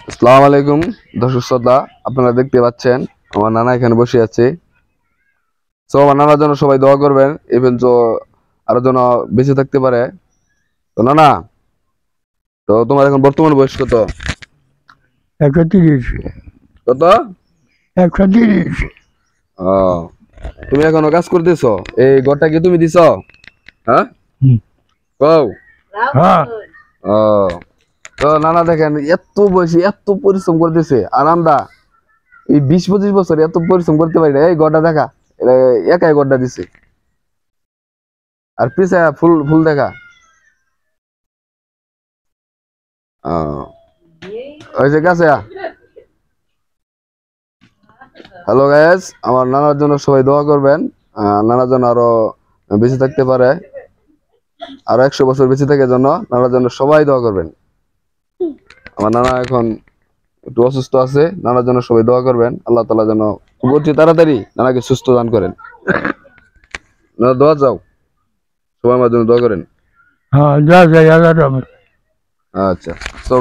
আসসালামু আলাইকুম দর্শক শ্রোতা, আপনারা দেখতে পাচ্ছেন আমার নানা এখানে বসে আছে। তো আমার নানার জন্য সবাই দোয়া করবেন, ইভেন তো আরো যেন বেঁচে থাকতে পারে। তো নানা, তো তোমার এখন বর্তমান বয়স কত? 130। কত? 130। ও, তুমি এখনো কাজ করতেছো? এই ঘরটা কি তুমি দিছো? হ্যাঁ, হুম। কও। হ্যাঁ। ও, তো নানা দেখেন এত বয়সে এত পরিশ্রম করতেছে, আর আমরা এই 20-25 বছর এত পরিশ্রম করতে পারি না। এই ঘরটা দেখা, এটা একাই ঘরটা দিছে, আর পিছে ফুল ফুল দেখা। ওই যে গাছে। হ্যালো গাইস, আমার নানার জন্য সবাই দোয়া করবেন। নানার জন্য আরো বেঁচে থাকতে পারে, আরো 100 বছর বেঁচে থাকার জন্য নানার জন্য সবাই দোয়া করবেন। আমার নানা এখন একটু অসুস্থ আছে, নানার জন্য সবাই দোয়া করবেন। আল্লাহ তাআলা যেন খুব অতি তাড়াতাড়ি নানাকে সুস্থ দান করেন। নানা দোয়া যাও, সবাই আমার জন্য দোয়া করেন। হ্যাঁ, যা যাই আল্লাহ। আচ্ছা, তো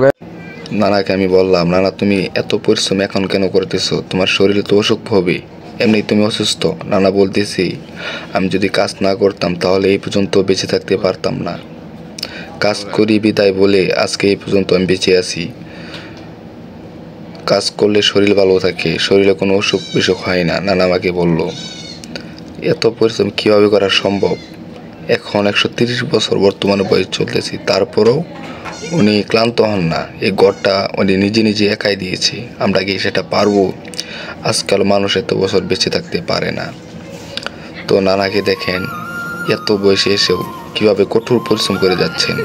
নানাকে আমি বললাম, নানা তুমি এত পরিশ্রম এখন কেন করতেছো? তোমার শরীরে তো অসুখ হবে, এমনি তুমি অসুস্থ। নানা বলতেছি, আমি যদি কাজ না করতাম তাহলে এই পর্যন্ত বেঁচে থাকতে পারতাম না। কাজ করি বিদায় বলে আজকে এই পর্যন্ত আমি বেঁচে আছি। কাজ করলে শরীর ভালো থাকে, শরীরে কোনো অসুখ বিসুখ হয় না। নানা আমাকে বলল, এত পরিশ্রম কিভাবে করা সম্ভব? এখন 130 বছর বর্তমানে বয়স চলতেছি, তারপরেও উনি ক্লান্ত হন না। এই গড়টা উনি নিজে নিজে একাই দিয়েছে। আমরা কি সেটা পারবো? আজকাল মানুষ এত বছর বেঁচে থাকতে পারে না। তো নানাকে দেখেন, এত বয়সে এসেও কিভাবে কঠোর পরিশ্রম করে যাচ্ছেন।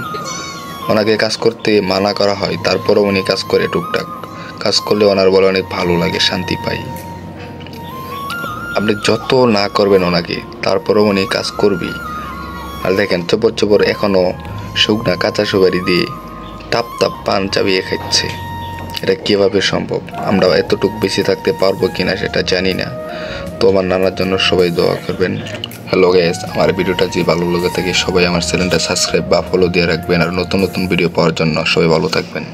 ওনাকে কাজ করতে মানা করা হয়, তারপরও উনি কাজ করে টুকটাক। কাজ করলে ওনার বলে অনেক ভালো লাগে, শান্তি পাই। আপনি যত না করবেন ওনাকে, তারপরও উনি কাজ করবেই। আর দেখেন চবর চবর এখনো শুকনা কাঁচা সুপারি দিয়ে টাপ টাপ পান চাবিয়ে খাচ্ছে। এটা কিভাবে সম্ভব? আমরা এতটুকু বেঁচে থাকতে পারবো কিনা সেটা জানি না। তো আমার নানার জন্য সবাই দোয়া করবেন। হ্যালো গাইস, আমার ভিডিওটা যদি ভালো লাগে থাকে সবাই আমার চ্যানেলটা সাবস্ক্রাইব বা ফলো দিয়ে রাখবেন, আর নতুন নতুন ভিডিও পাওয়ার জন্য সবাই ভালো থাকবেন।